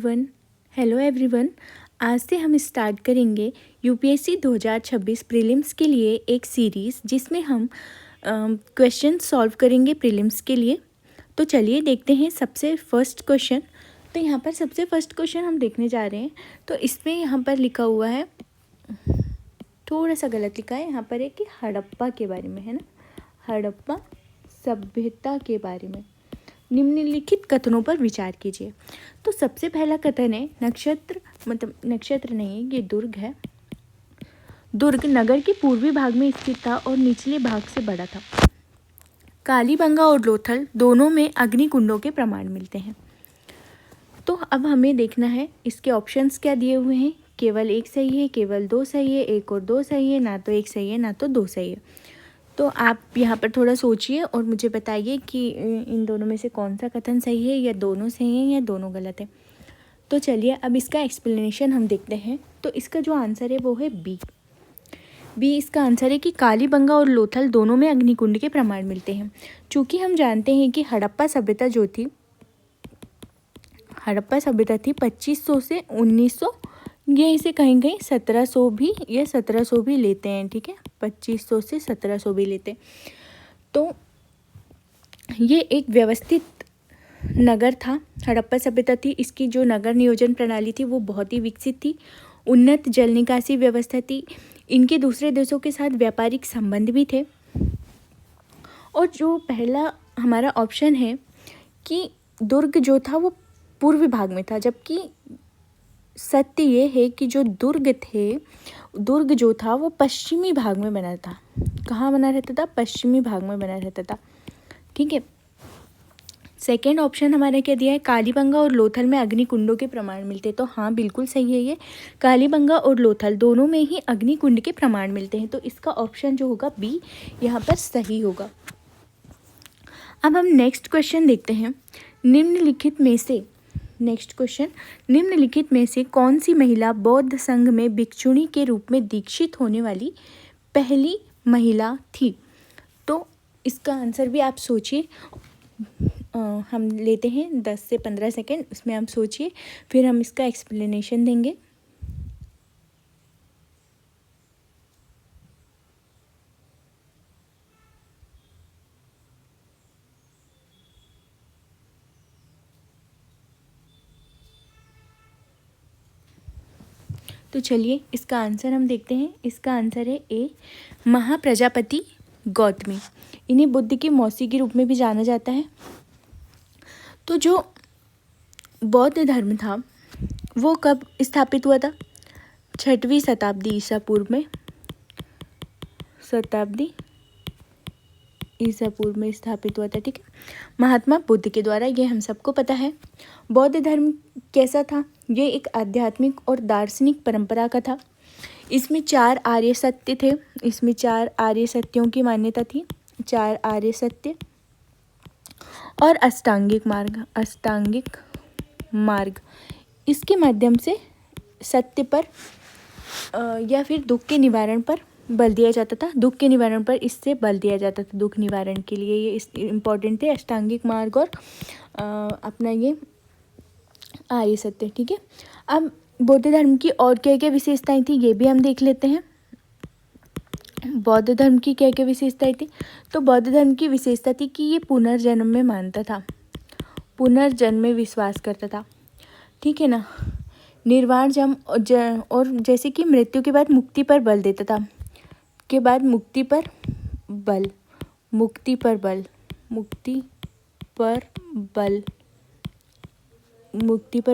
One hello everyone. आज से हम स्टार्ट करेंगे यूपीएससी 2026 प्रीलिम्स के लिए एक सीरीज़ जिसमें हम क्वेश्चन सॉल्व करेंगे प्रीलिम्स के लिए। तो चलिए देखते हैं सबसे फर्स्ट क्वेश्चन। तो यहाँ पर सबसे फर्स्ट क्वेश्चन हम देखने जा रहे हैं। तो इसमें यहाँ पर लिखा हुआ है, थोड़ा सा गलत लिखा है, यहाँ पर है कि हड़प्पा के बारे में है ना, हड़प्पा सभ्यता के बारे में निम्नलिखित कथनों पर विचार कीजिए। तो सबसे पहला कथन है नक्षत्र, मतलब नक्षत्र नहीं, ये दुर्ग है। दुर्ग नगर के पूर्वी भाग में स्थित था और निचले भाग से बड़ा था। कालीबंगा और लोथल दोनों में अग्निकुंडों के प्रमाण मिलते हैं। तो अब हमें देखना है इसके ऑप्शंस क्या दिए हुए हैं। केवल एक सही है, केवल दो सही है, एक और दो सही है, ना तो एक सही है ना तो दो सही है। तो आप यहाँ पर थोड़ा सोचिए और मुझे बताइए कि इन दोनों में से कौन सा कथन सही है, या दोनों सही हैं या दोनों गलत है। तो चलिए अब इसका एक्सप्लेनेशन हम देखते हैं। तो इसका जो आंसर है वो है बी इसका आंसर है कि कालीबंगा और लोथल दोनों में अग्निकुंड के प्रमाण मिलते हैं। चूँकि हम जानते हैं कि हड़प्पा सभ्यता जो थी, हड़प्पा सभ्यता थी 2500 से 1900, ये इसे कहीं कहीं 1700 भी, ये 1700 भी लेते हैं, ठीक है, 2500 से 1700 भी लेते हैं। तो ये एक व्यवस्थित नगर था, हड़प्पा सभ्यता थी। इसकी जो नगर नियोजन प्रणाली थी वो बहुत ही विकसित थी। उन्नत जल निकासी व्यवस्था थी। इनके दूसरे देशों के साथ व्यापारिक संबंध भी थे। और जो पहला हमारा ऑप्शन है कि दुर्ग जो था वो पूर्वी भाग में था, जबकि सत्य ये है कि जो दुर्ग जो था वो पश्चिमी भाग में बना था। कहाँ बना रहता था? पश्चिमी भाग में बना रहता था, ठीक है। सेकेंड ऑप्शन हमारा क्या दिया है? कालीबंगा और लोथल में अग्निकुंडों के प्रमाण मिलते। तो हाँ, बिल्कुल सही है, ये कालीबंगा और लोथल दोनों में ही अग्निकुंड के प्रमाण मिलते हैं। तो इसका ऑप्शन जो होगा बी यहाँ पर सही होगा। अब हम नेक्स्ट क्वेश्चन देखते हैं। निम्नलिखित में से कौन सी महिला बौद्ध संघ में भिक्षुणी के रूप में दीक्षित होने वाली पहली महिला थी? तो इसका आंसर भी आप सोचिए। हम लेते हैं 10 से 15 सेकेंड, उसमें हम सोचिए, फिर हम इसका एक्सप्लेनेशन देंगे। तो चलिए इसका आंसर हम देखते हैं। इसका आंसर है ए, महाप्रजापति गौतमी। इन्हें बुद्ध की मौसी के रूप में भी जाना जाता है। तो जो बौद्ध धर्म था वो कब स्थापित हुआ था? 6वीं शताब्दी ईसा पूर्व में, स्थापित हुआ था, ठीक है, महात्मा बुद्ध के द्वारा। ये हम सबको पता है। बौद्ध धर्म कैसा था? ये एक आध्यात्मिक और दार्शनिक परंपरा का था। इसमें 4 आर्य सत्य थे। इसमें 4 आर्य सत्यों की मान्यता थी, 4 आर्य सत्य और अष्टांगिक मार्ग। इसके माध्यम से सत्य पर या फिर दुख के निवारण पर बल दिया जाता था। दुख के निवारण पर इससे बल दिया जाता था। दुख निवारण के लिए ये इम्पॉर्टेंट थे, अष्टांगिक मार्ग और अपना ये आर्य सत्य, ठीक है। अब बौद्ध धर्म की और क्या क्या विशेषताएं थी ये भी हम देख लेते हैं। बौद्ध धर्म की क्या क्या विशेषताएं थी? तो बौद्ध धर्म की विशेषता थी कि ये पुनर्जन्म में मानता था, पुनर्जन्म में विश्वास करता था, ठीक है ना। निर्वाण जम और जैसे कि मृत्यु के बाद मुक्ति पर बल देता था, मुक्ति पर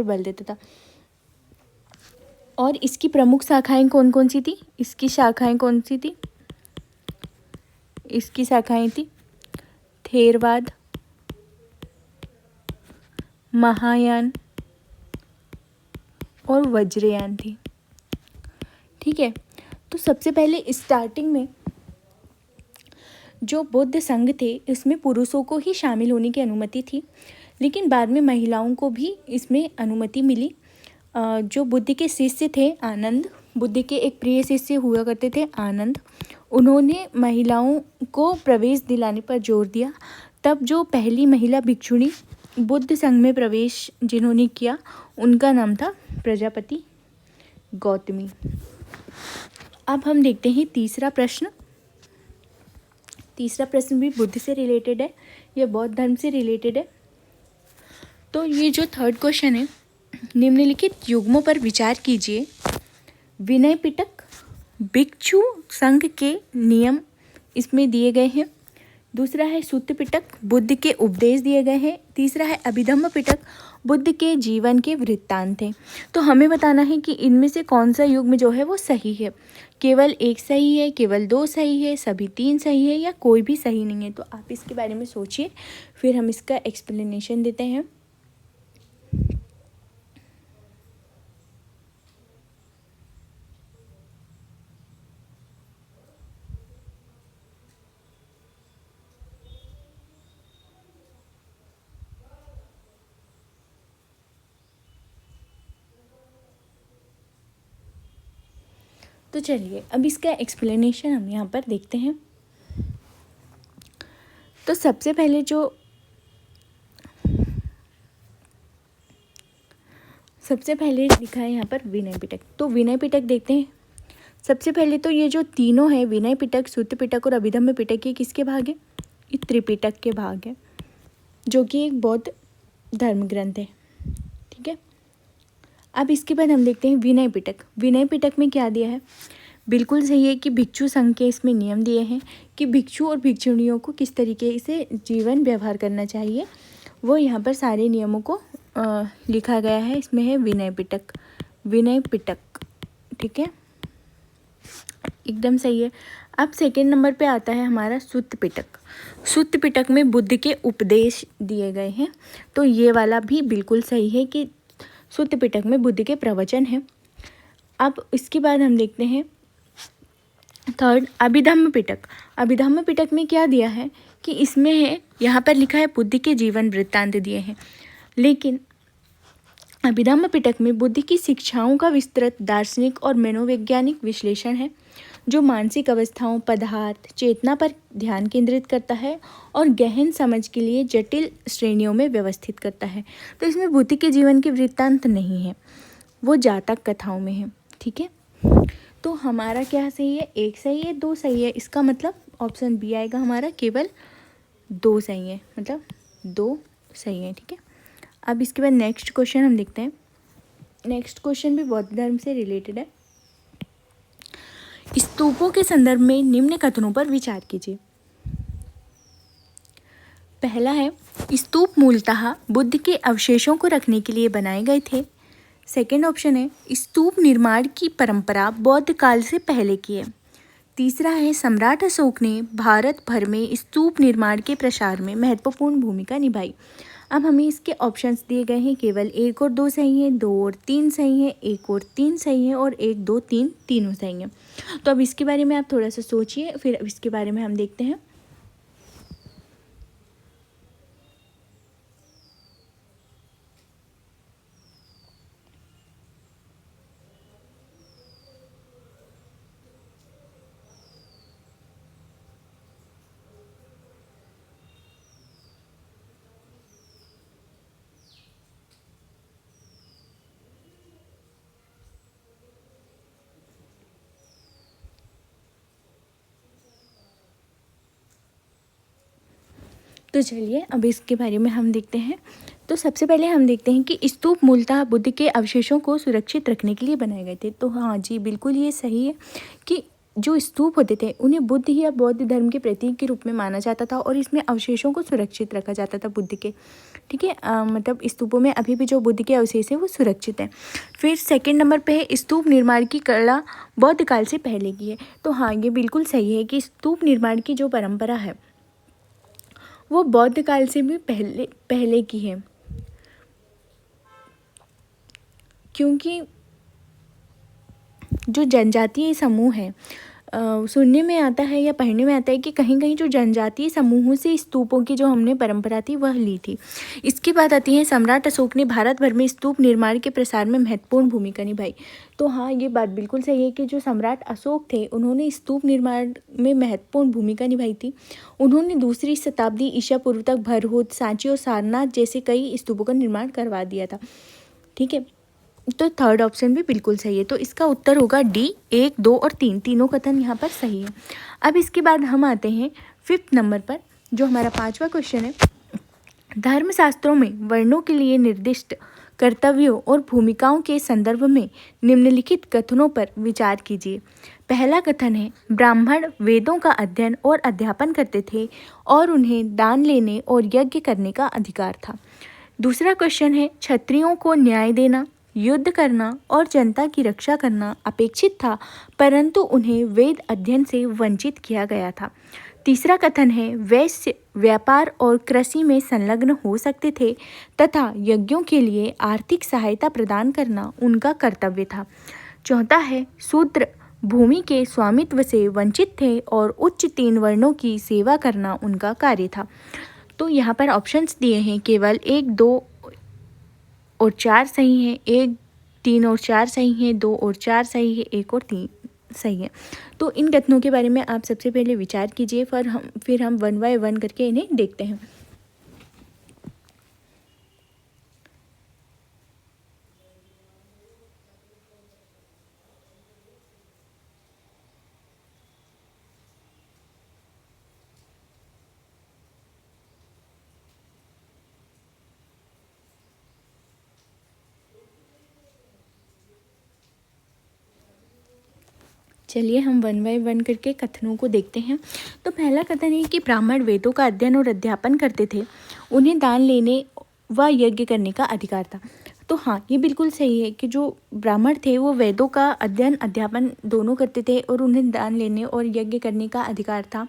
बल देता था। और इसकी प्रमुख शाखाएं कौन कौन सी थी? इसकी शाखाएं थी थेरवाद, महायान और वज्रयान थी, ठीक है। तो सबसे पहले स्टार्टिंग में जो बौद्ध संघ थे इसमें पुरुषों को ही शामिल होने की अनुमति थी, लेकिन बाद में महिलाओं को भी इसमें अनुमति मिली। जो बुद्ध के शिष्य थे आनंद, बुद्ध के एक प्रिय शिष्य हुआ करते थे आनंद, उन्होंने महिलाओं को प्रवेश दिलाने पर जोर दिया। तब जो पहली महिला भिक्षुणी बुद्ध संघ में प्रवेश जिन्होंने किया उनका नाम था प्रजापति गौतमी। अब हम देखते हैं तीसरा प्रश्न। तीसरा प्रश्न भी बुद्ध से रिलेटेड है, यह बौद्ध धर्म से रिलेटेड है। तो ये जो थर्ड क्वेश्चन है, निम्नलिखित युग्मों पर विचार कीजिए। विनय पिटक, भिक्षु संघ के नियम इसमें दिए गए हैं। दूसरा है सूत्र पिटक, बुद्ध के उपदेश दिए गए हैं। तीसरा है अभिधम्म पिटक, बुद्ध के जीवन के वृत्तांत हैं। तो हमें बताना है कि इनमें से कौन सा युग्म जो है वो सही है। केवल एक सही है, केवल दो सही है, सभी तीन सही है, या कोई भी सही नहीं है। तो आप इसके बारे में सोचिए, फिर हम इसका एक्सप्लेनेशन देते हैं। तो चलिए अब इसका एक्सप्लेनेशन हम यहाँ पर देखते हैं। तो सबसे पहले लिखा है यहाँ पर विनय पिटक। तो विनय पिटक देखते हैं। सबसे पहले तो ये जो तीनों है, विनय पिटक, सूत्र पिटक और अभिधम्म पिटक, ये किसके भाग है? ये त्रिपिटक के भाग है, जो कि एक बौद्ध धर्म ग्रंथ है। ठीक है, अब इसके बाद हम देखते हैं विनय पिटक। विनय पिटक में क्या दिया है? बिल्कुल सही है कि भिक्षु संघ के इसमें नियम दिए हैं कि भिक्षु और भिक्षुणियों को किस तरीके से जीवन व्यवहार करना चाहिए, वो यहाँ पर सारे नियमों को लिखा गया है। इसमें है विनय पिटक, विनय पिटक। ठीक है, एकदम सही है। अब सेकेंड नंबर पे आता है हमारा सूत्र पिटक। सूत्र पिटक में बुद्ध के उपदेश दिए गए हैं। तो ये वाला भी बिल्कुल सही है कि सूत्र पिटक में बुद्ध के प्रवचन हैं। अब इसके बाद हम देखते हैं थर्ड अभिधम्म पिटक। अभिधम्म पिटक में क्या दिया है कि इसमें है, यहाँ पर लिखा है बुद्ध के जीवन वृत्तांत दिए हैं, लेकिन अभिधम्म पिटक में बुद्ध की शिक्षाओं का विस्तृत दार्शनिक और मनोवैज्ञानिक विश्लेषण है, जो मानसिक अवस्थाओं, पदार्थ, चेतना पर ध्यान केंद्रित करता है और गहन समझ के लिए जटिल श्रेणियों में व्यवस्थित करता है। तो इसमें बुद्ध के जीवन के वृत्तांत नहीं है, वो जातक कथाओं में है। ठीक है, तो हमारा क्या सही है? एक सही है, दो सही है। इसका मतलब ऑप्शन बी आएगा हमारा, केवल दो सही है, मतलब दो सही है। ठीक है, अब इसके बाद नेक्स्ट क्वेश्चन हम देखते हैं। नेक्स्ट क्वेश्चन भी बौद्ध धर्म से रिलेटेड है। स्तूपों के संदर्भ में निम्न कथनों पर विचार कीजिए। पहला है, स्तूप मूलतः बुद्ध के अवशेषों को रखने के लिए बनाए गए थे। सेकेंड ऑप्शन है, स्तूप निर्माण की परंपरा बौद्ध काल से पहले की है। तीसरा है, सम्राट अशोक ने भारत भर में स्तूप निर्माण के प्रसार में महत्वपूर्ण भूमिका निभाई। अब हमें इसके ऑप्शंस दिए गए हैं, केवल एक और दो सही है, दो और तीन सही है, एक और तीन सही है, और एक, दो, तीन, तीनों सही हैं। तो अब इसके बारे में आप थोड़ा सा सोचिए, फिर अब इसके बारे में हम देखते हैं। तो चलिए अब इसके बारे में हम देखते हैं। तो सबसे पहले हम देखते हैं कि स्तूप मूलतः बुद्ध के अवशेषों को सुरक्षित रखने के लिए बनाए गए थे। तो हाँ जी, बिल्कुल ये सही है कि जो स्तूप होते थे उन्हें बुद्ध या बौद्ध धर्म के प्रतीक के रूप में माना जाता था, और इसमें अवशेषों को सुरक्षित रखा जाता था बुद्ध के। ठीक है, मतलब स्तूपों में अभी भी जो बुद्ध के अवशेष हैं वो सुरक्षित हैं। फिर सेकेंड नंबर पे है, स्तूप निर्माण की कला बौद्ध काल से पहले की है। तो हाँ, ये बिल्कुल सही है कि स्तूप निर्माण की जो परंपरा है वो बौद्ध काल से भी पहले की है, क्योंकि जो जनजातीय समूह है सुनने में आता है या पढ़ने में आता है कि कहीं कहीं जो जनजातीय समूहों से स्तूपों की जो हमने परंपरा थी वह ली थी। इसके बाद आती है सम्राट अशोक ने भारत भर में स्तूप निर्माण के प्रसार में महत्वपूर्ण भूमिका निभाई। तो हाँ, ये बात बिल्कुल सही है कि जो सम्राट अशोक थे उन्होंने स्तूप निर्माण में महत्वपूर्ण भूमिका निभाई थी। उन्होंने 2री शताब्दी ईसा पूर्व तक भरहोत, सांची और सारनाथ जैसे कई स्तूपों का निर्माण करवा दिया था। ठीक है, तो थर्ड ऑप्शन भी बिल्कुल सही है। तो इसका उत्तर होगा डी, 1, 2 और 3, तीनों कथन यहाँ पर सही है। अब इसके बाद हम आते हैं 5th नंबर पर, जो हमारा 5वां क्वेश्चन है। धर्मशास्त्रों में वर्णों के लिए निर्दिष्ट कर्तव्यों और भूमिकाओं के संदर्भ में निम्नलिखित कथनों पर विचार कीजिए। पहला कथन है, ब्राह्मण वेदों का अध्ययन और अध्यापन करते थे और उन्हें दान लेने और यज्ञ करने का अधिकार था। दूसरा क्वेश्चन है, क्षत्रियों को न्याय देना, युद्ध करना और जनता की रक्षा करना अपेक्षित था, परंतु उन्हें वेद अध्ययन से वंचित किया गया था। तीसरा कथन है, वैश्य व्यापार और कृषि में संलग्न हो सकते थे तथा यज्ञों के लिए आर्थिक सहायता प्रदान करना उनका कर्तव्य था। चौथा है, शूद्र भूमि के स्वामित्व से वंचित थे और उच्च 3 वर्णों की सेवा करना उनका कार्य था। तो यहाँ पर ऑप्शंस दिए हैं, केवल 1, 2 और 4 सही हैं, 1, 3 और 4 सही हैं, 2 और 4 सही है, 1 और 3 सही है। तो इन कथनों के बारे में आप सबसे पहले विचार कीजिए, फिर हम 1 बाय 1 करके इन्हें देखते हैं। चलिए हम 1 बाय 1 करके कथनों को देखते हैं। तो पहला कथन है कि ब्राह्मण वेदों का अध्ययन और अध्यापन करते थे, उन्हें दान लेने व यज्ञ करने का अधिकार था। तो हाँ, ये बिल्कुल सही है कि जो ब्राह्मण थे वो वेदों का अध्ययन अध्यापन दोनों करते थे और उन्हें दान लेने और यज्ञ करने का अधिकार था।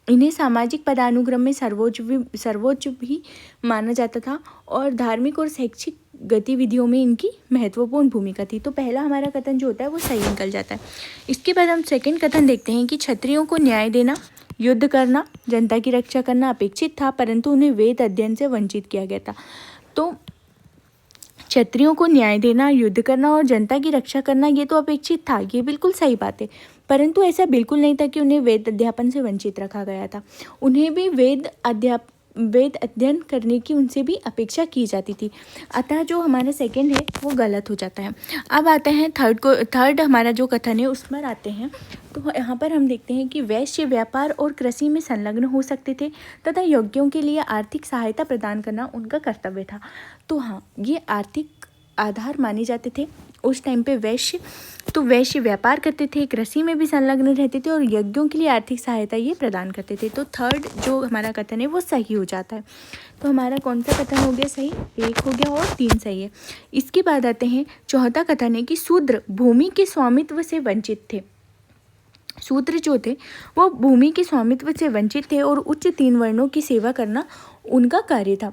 इन्हें सामाजिक पदानुक्रम में सर्वोच्च भी माना जाता था और धार्मिक और शैक्षिक गतिविधियों में इनकी महत्वपूर्ण भूमिका थी। तो पहला हमारा कथन जो होता है वो सही निकल जाता है। इसके बाद हम सेकंड कथन देखते हैं कि क्षत्रियों को न्याय देना, युद्ध करना, जनता की रक्षा करना अपेक्षित था, परंतु उन्हें वेद अध्ययन से वंचित किया गया था। तो क्षत्रियों को न्याय देना, युद्ध करना और जनता की रक्षा करना ये तो अपेक्षित था, ये बिल्कुल सही बात है, परंतु ऐसा बिल्कुल नहीं था कि उन्हें वेद अध्यापन से वंचित रखा गया था। उन्हें भी वेद अध्ययन करने की उनसे भी अपेक्षा की जाती थी। अतः जो हमारा सेकंड है वो गलत हो जाता है। अब आते हैं थर्ड हमारा जो कथन है उस पर आते हैं। तो यहाँ पर हम देखते हैं कि वैश्य व्यापार और कृषि में संलग्न हो सकते थे तथा यज्ञों के लिए आर्थिक सहायता प्रदान करना उनका कर्तव्य था। तो हाँ, ये आर्थिक आधार माने जाते थे उस टाइम पे वैश्य। तो वैश्य व्यापार करते थे, कृषि में भी संलग्न रहते थे और यज्ञों के लिए आर्थिक सहायता ये प्रदान करते थे। तो थर्ड जो हमारा कथन है वो सही हो जाता है। तो हमारा कौन सा कथन हो गया सही? 1 हो गया और 3 सही है। इसके बाद आते हैं चौथा कथन है कि शूद्र भूमि के स्वामित्व से वंचित थे। शूद्र जो थे वो भूमि के स्वामित्व से वंचित थे और उच्च 3 वर्णों की सेवा करना उनका कार्य था।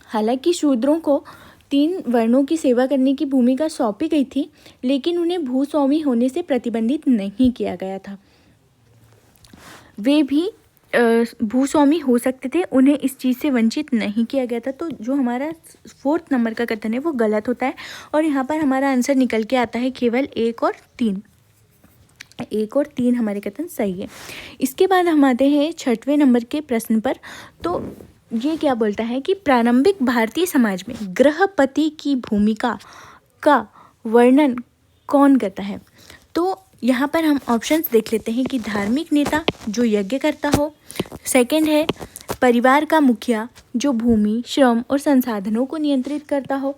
हालांकि शूद्रों को 3 वर्णों की सेवा करने की भूमिका सौंपी गई थी, लेकिन उन्हें भूस्वामी होने से प्रतिबंधित नहीं किया गया था। वे भी भूस्वामी हो सकते थे, उन्हें इस चीज़ से वंचित नहीं किया गया था। तो जो हमारा 4th नंबर का कथन है वो गलत होता है और यहाँ पर हमारा आंसर निकल के आता है केवल 1 और 3। 1 और 3 हमारे कथन सही है। इसके बाद हम आते हैं 6वें नंबर के प्रश्न पर। तो ये क्या बोलता है कि प्रारंभिक भारतीय समाज में गृहपति की भूमिका का वर्णन कौन करता है? तो यहाँ पर हम ऑप्शंस देख लेते हैं कि धार्मिक नेता जो यज्ञ करता हो, सेकंड है परिवार का मुखिया जो भूमि, श्रम और संसाधनों को नियंत्रित करता हो,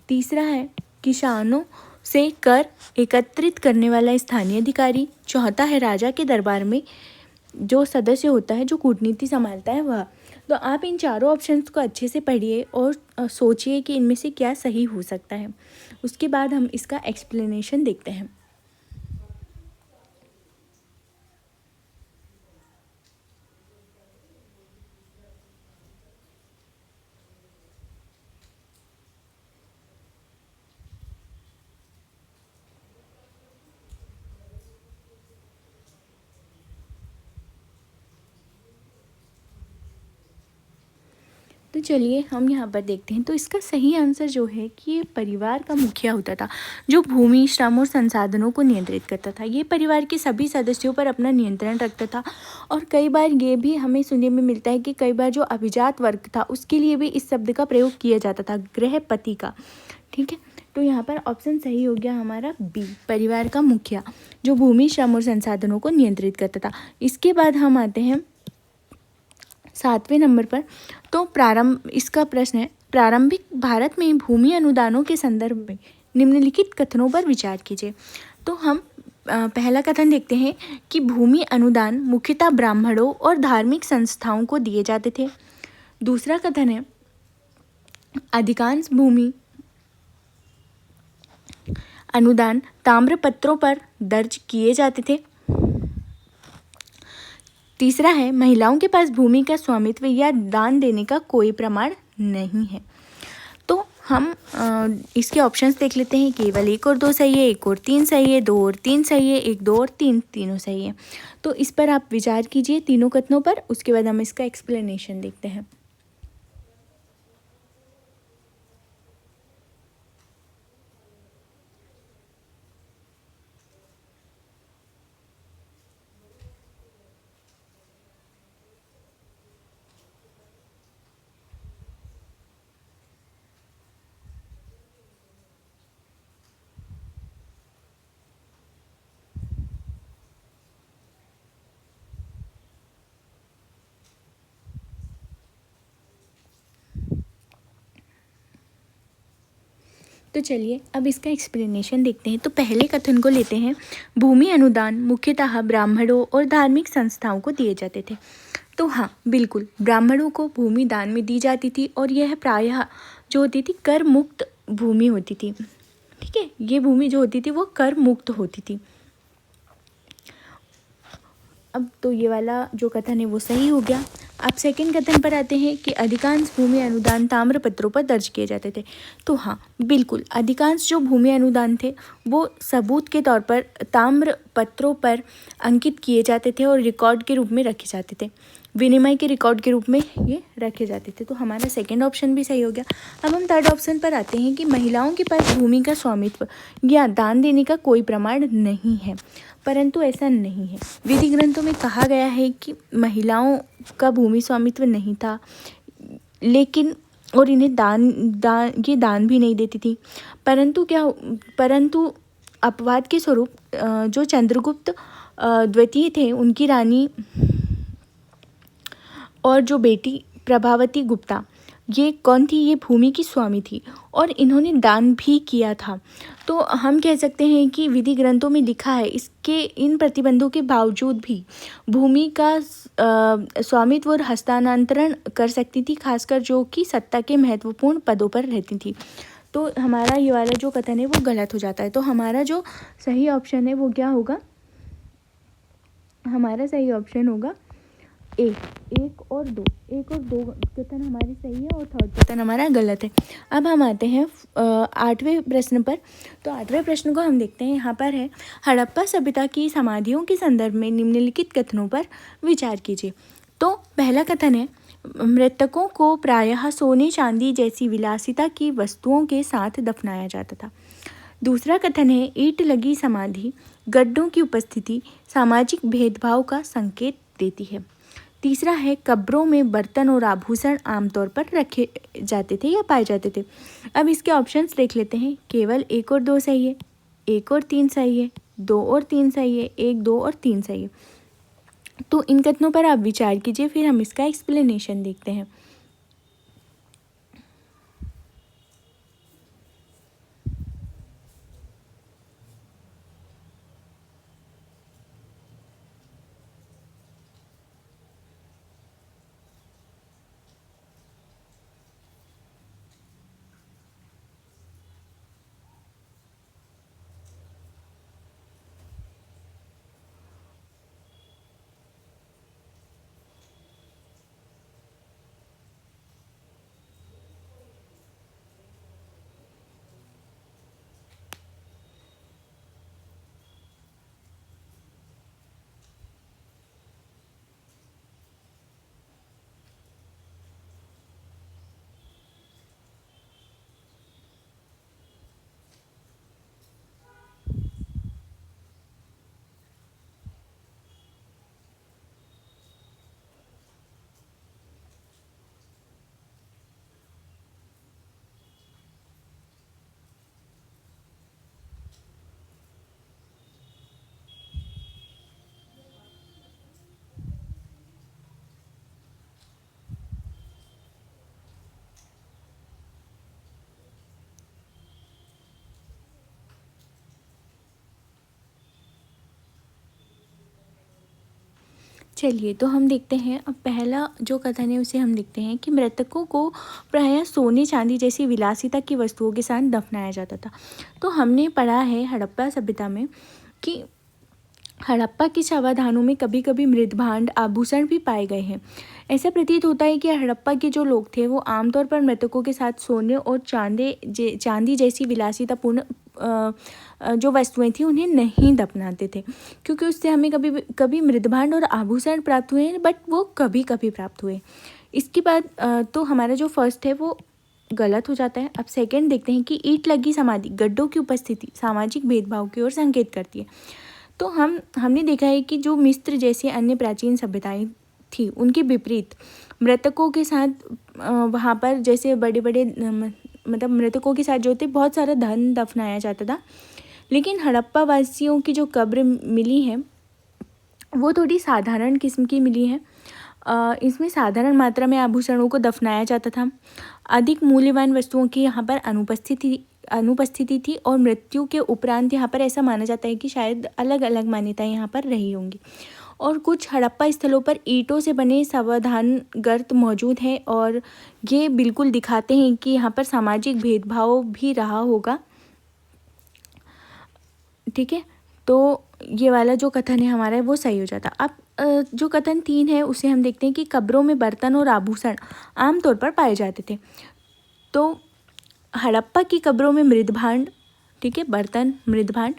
तीसरा है किसानों से कर एकत्रित करने वाला स्थानीय अधिकारी, चौथा है राजा के दरबार में जो सदस्य होता है जो कूटनीति संभालता है वह। तो आप इन चारों ऑप्शंस को अच्छे से पढ़िए और सोचिए कि इनमें से क्या सही हो सकता है। उसके बाद हम इसका एक्सप्लेनेशन देखते हैं। तो चलिए हम यहाँ पर देखते हैं। तो इसका सही आंसर जो है कि ये परिवार का मुखिया होता था, जो भूमि, श्रम और संसाधनों को नियंत्रित करता था। ये परिवार के सभी सदस्यों पर अपना नियंत्रण रखता था। और कई बार ये भी हमें सुनने में मिलता है कि कई बार जो अभिजात वर्ग था उसके लिए भी इस शब्द का प्रयोग किया जाता था, गृहपति का। ठीक है, तो यहाँ पर ऑप्शन सही हो गया हमारा बी, परिवार का मुखिया, जो भूमि, श्रम और संसाधनों को नियंत्रित करता था। इसके बाद हम आते हैं 7वें नंबर पर। तो इसका प्रश्न है, प्रारंभिक भारत में भूमि अनुदानों के संदर्भ में निम्नलिखित कथनों पर विचार कीजिए। तो हम पहला कथन देखते हैं कि भूमि अनुदान मुख्यतः ब्राह्मणों और धार्मिक संस्थाओं को दिए जाते थे। दूसरा कथन है, अधिकांश भूमि अनुदान ताम्रपत्रों पर दर्ज किए जाते थे। तीसरा है, महिलाओं के पास भूमि का स्वामित्व या दान देने का कोई प्रमाण नहीं है। तो हम इसके ऑप्शंस देख लेते हैं। केवल 1 और 2 सही है, 1 और 3 सही है, 2 और 3 सही है, 1, 2 और 3 तीनों सही है। तो इस पर आप विचार कीजिए तीनों कथनों पर, उसके बाद हम इसका एक्सप्लेनेशन देखते हैं। तो चलिए अब इसका एक्सप्लेनेशन देखते हैं। तो पहले कथन को लेते हैं, भूमि अनुदान मुख्यतः ब्राह्मणों और धार्मिक संस्थाओं को दिए जाते थे। तो हाँ, बिल्कुल ब्राह्मणों को भूमि दान में दी जाती थी और यह प्रायः जो होती थी कर मुक्त भूमि होती थी। ठीक है, ये भूमि जो होती थी वो कर मुक्त होती थी। अब तो ये वाला जो कथन है वो सही हो गया। अब सेकंड कथन पर आते हैं कि अधिकांश भूमि अनुदान ताम्रपत्रों पर दर्ज किए जाते थे। तो हाँ, बिल्कुल अधिकांश जो भूमि अनुदान थे वो सबूत के तौर पर ताम्रपत्रों पर अंकित किए जाते थे और रिकॉर्ड के रूप में रखे जाते थे, विनिमय के रिकॉर्ड के रूप में ये रखे जाते थे। तो हमारा सेकंड ऑप्शन भी सही हो गया। अब हम थर्ड ऑप्शन पर आते हैं कि महिलाओं के पास भूमि का स्वामित्व या दान देने का कोई प्रमाण नहीं है, परंतु ऐसा नहीं है। विधि ग्रंथों में कहा गया है कि महिलाओं का भूमि स्वामित्व नहीं था, लेकिन और इन्हें ये दान भी नहीं देती थी। परंतु अपवाद के स्वरूप जो चंद्रगुप्त द्वितीय थे, उनकी रानी और जो बेटी प्रभावती गुप्ता, ये कौन थी? ये भूमि की स्वामी थी और इन्होंने दान भी किया था। तो हम कह सकते हैं कि विधि ग्रंथों में लिखा है, इसके इन प्रतिबंधों के बावजूद भी भूमि का स्वामित्व और हस्तांतरण कर सकती थी, खासकर जो कि सत्ता के महत्वपूर्ण पदों पर रहती थी। तो हमारा ये वाला जो कथन है वो गलत हो जाता है। तो हमारा जो सही ऑप्शन है वो क्या होगा? हमारा सही ऑप्शन होगा एक और दो कथन हमारी सही है और थर्ड कथन हमारा गलत है। अब हम आते हैं 8वें प्रश्न पर। तो 8वें प्रश्न को हम देखते हैं। यहाँ पर है, हड़प्पा सभ्यता की समाधियों के संदर्भ में निम्नलिखित कथनों पर विचार कीजिए। तो पहला कथन है, मृतकों को प्रायः सोने चांदी जैसी विलासिता की वस्तुओं के साथ दफनाया जाता था। दूसरा कथन है, ईंट लगी समाधि गड्ढों की उपस्थिति सामाजिक भेदभाव का संकेत देती है। तीसरा है, कब्रों में बर्तन और आभूषण आमतौर पर रखे जाते थे या पाए जाते थे। अब इसके ऑप्शंस देख लेते हैं। केवल 1 और 2 सही है, 1 और 3 सही है, 2 और 3 सही है, 1, 2 और 3 सही है। तो इन कथनों पर आप विचार कीजिए, फिर हम इसका एक्सप्लेनेशन देखते हैं। चलिए तो हम देखते हैं, अब पहला जो कथन है उसे हम देखते हैं कि मृतकों को प्रायः सोने चांदी जैसी विलासिता की वस्तुओं के साथ दफनाया जाता था। तो हमने पढ़ा है हड़प्पा सभ्यता में कि हड़प्पा की शवाधानों में कभी कभी मृदभांड आभूषण भी पाए गए हैं। ऐसा प्रतीत होता है कि हड़प्पा के जो लोग थे वो आमतौर पर मृतकों के साथ सोने और चांदी जैसी विलासितापूर्ण जो वस्तुएं थी उन्हें नहीं दफनाते थे, क्योंकि उससे हमें कभी कभी मृदभांड और आभूषण प्राप्त हुए हैं, बट वो कभी कभी प्राप्त हुए। इसके बाद तो हमारा जो फर्स्ट है वो गलत हो जाता है। अब सेकंड देखते हैं कि ईंट लगी समाधि गड्ढों की उपस्थिति सामाजिक भेदभाव की ओर संकेत करती है। तो हमने देखा है कि जो मिस्र जैसे अन्य प्राचीन सभ्यताएं थी उनके विपरीत मृतकों के साथ वहाँ पर जैसे बड़े बड़े मतलब मृतकों के साथ जो थे बहुत सारा धन दफनाया जाता था। लेकिन हड़प्पा वासियों की जो कब्र मिली है वो थोड़ी साधारण किस्म की मिली है। इसमें साधारण मात्रा में आभूषणों को दफनाया जाता था। अधिक मूल्यवान वस्तुओं की यहाँ पर अनुपस्थिति थी और मृत्यु के उपरांत यहाँ पर ऐसा माना जाता है कि शायद अलग अलग मान्यताएं यहाँ पर रही होंगी। और कुछ हड़प्पा स्थलों पर ईंटों से बने सावधान गर्त मौजूद हैं और ये बिल्कुल दिखाते हैं कि यहाँ पर सामाजिक भेदभाव भी रहा होगा। ठीक है, तो ये वाला जो कथन है हमारा वो सही हो जाता। अब जो कथन 3 है उसे हम देखते हैं कि कब्रों में बर्तन और आभूषण आमतौर पर पाए जाते थे। तो हड़प्पा की कब्रों में मृदभांड, ठीक है, बर्तन मृदभांड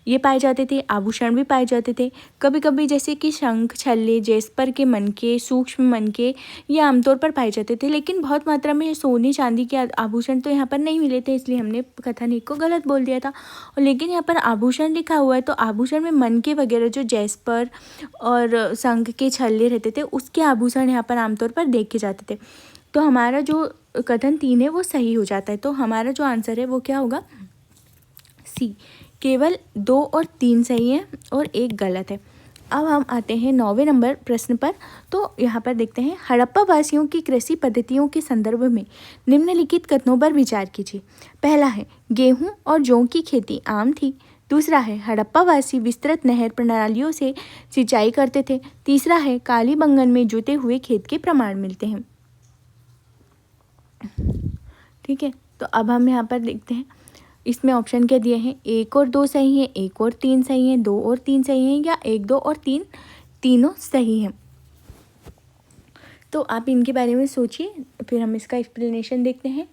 ये पाए जाते थे, आभूषण भी पाए जाते थे। कभी कभी जैसे कि शंख छल्ले जेस्पर के मनके सूक्ष्म मनके ये आमतौर पर पाए जाते थे, लेकिन बहुत मात्रा में सोने चांदी के आभूषण तो यहाँ पर नहीं मिले थे, इसलिए हमने कथन 1 को गलत बोल दिया था। और लेकिन यहाँ पर आभूषण लिखा हुआ है तो आभूषण में मनके वगैरह जो जेस्पर और शंख के छल्ले रहते थे उसके आभूषण यहाँ पर आमतौर पर देखे जाते थे। तो हमारा जो कथन 3 है वो सही हो जाता है। तो हमारा जो आंसर है वो क्या होगा, सी। केवल 2 और 3 सही है और 1 गलत है। अब हम आते हैं 9वें नंबर प्रश्न पर। तो यहाँ पर देखते हैं हड़प्पा वासियों की कृषि पद्धतियों के संदर्भ में निम्नलिखित कथनों पर विचार कीजिए। पहला है गेहूं और जौ की खेती आम थी। दूसरा है हड़प्पा वासी विस्तृत नहर प्रणालियों से सिंचाई करते थे। तीसरा है कालीबंगन में जुते हुए खेत के प्रमाण मिलते हैं। ठीक है, तो अब हम यहाँ पर देखते हैं इसमें ऑप्शन क्या दिए हैं, 1 और 2 सही है, 1 और 3 सही है, 2 और 3 सही है, या 1, 2 और 3 तीनों सही हैं। तो आप इनके बारे में सोचिए, फिर हम इसका एक्सप्लेनेशन देखते हैं।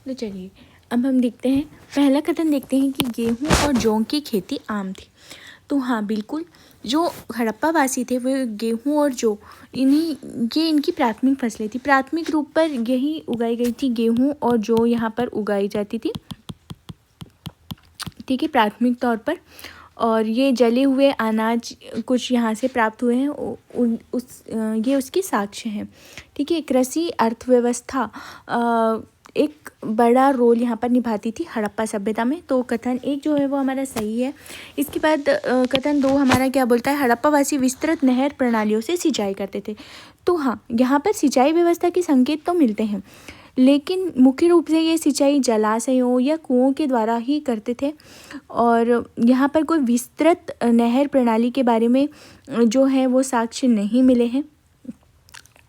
तो चलिए अब हम देखते हैं पहला कथन देखते हैं कि गेहूं और जौ की खेती आम थी। तो हाँ बिल्कुल, जो हड़प्पा वासी थे वो गेहूं और जौ ये इनकी प्राथमिक फसलें थी। प्राथमिक रूप पर यही उगाई गई थी, गेहूं और जौ यहाँ पर उगाई जाती थी। ठीक है, प्राथमिक तौर पर। और ये जले हुए अनाज कुछ यहाँ से प्राप्त हुए हैं, ये उसकी साक्ष्य हैं। ठीक है, कृषि अर्थव्यवस्था एक बड़ा रोल यहाँ पर निभाती थी हड़प्पा सभ्यता में। तो कथन 1 जो है वो हमारा सही है। इसके बाद कथन 2 हमारा क्या बोलता है, हड़प्पा वासी विस्तृत नहर प्रणालियों से सिंचाई करते थे। तो हाँ, यहाँ पर सिंचाई व्यवस्था के संकेत तो मिलते हैं, लेकिन मुख्य रूप से ये सिंचाई जलाशयों या कुओं के द्वारा ही करते थे। और यहाँ पर कोई विस्तृत नहर प्रणाली के बारे में जो है वो साक्ष्य नहीं मिले हैं।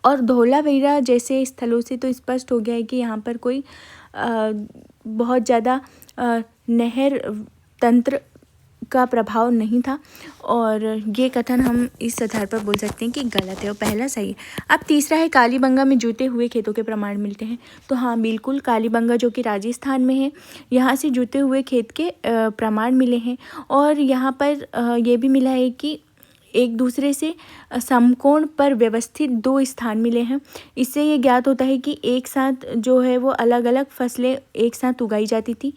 और धौलावीरा जैसे स्थलों से तो स्पष्ट हो गया है कि यहाँ पर कोई बहुत ज़्यादा नहर तंत्र का प्रभाव नहीं था। और ये कथन हम इस आधार पर बोल सकते हैं कि गलत है और पहला सही है। अब तीसरा है कालीबंगा में जुते हुए खेतों के प्रमाण मिलते हैं। तो हाँ बिल्कुल, कालीबंगा जो कि राजस्थान में है, यहाँ से जुते हुए खेत के प्रमाण मिले हैं। और यहाँ पर ये भी मिला है कि एक दूसरे से समकोण पर व्यवस्थित दो स्थान मिले हैं। इससे ये ज्ञात होता है कि एक साथ जो है वो अलग अलग फसलें एक साथ उगाई जाती थी।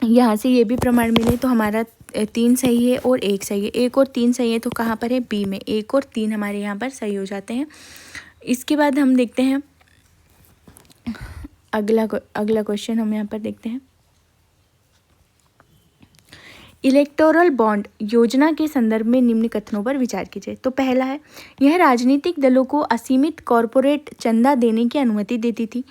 यहाँ से ये भी प्रमाण मिले, तो हमारा 3 सही है और 1 सही है। 1 और 3 सही है तो कहाँ पर है, बी में। 1 और 3 हमारे यहाँ पर सही हो जाते हैं। इसके बाद हम देखते हैं अगला क्वेश्चन हम यहाँ पर देखते हैं। इलेक्टोरल बॉन्ड योजना के संदर्भ में निम्न कथनों पर विचार कीजिए। तो पहला है, यह राजनीतिक दलों को असीमित कॉरपोरेट चंदा देने की अनुमति देती थी।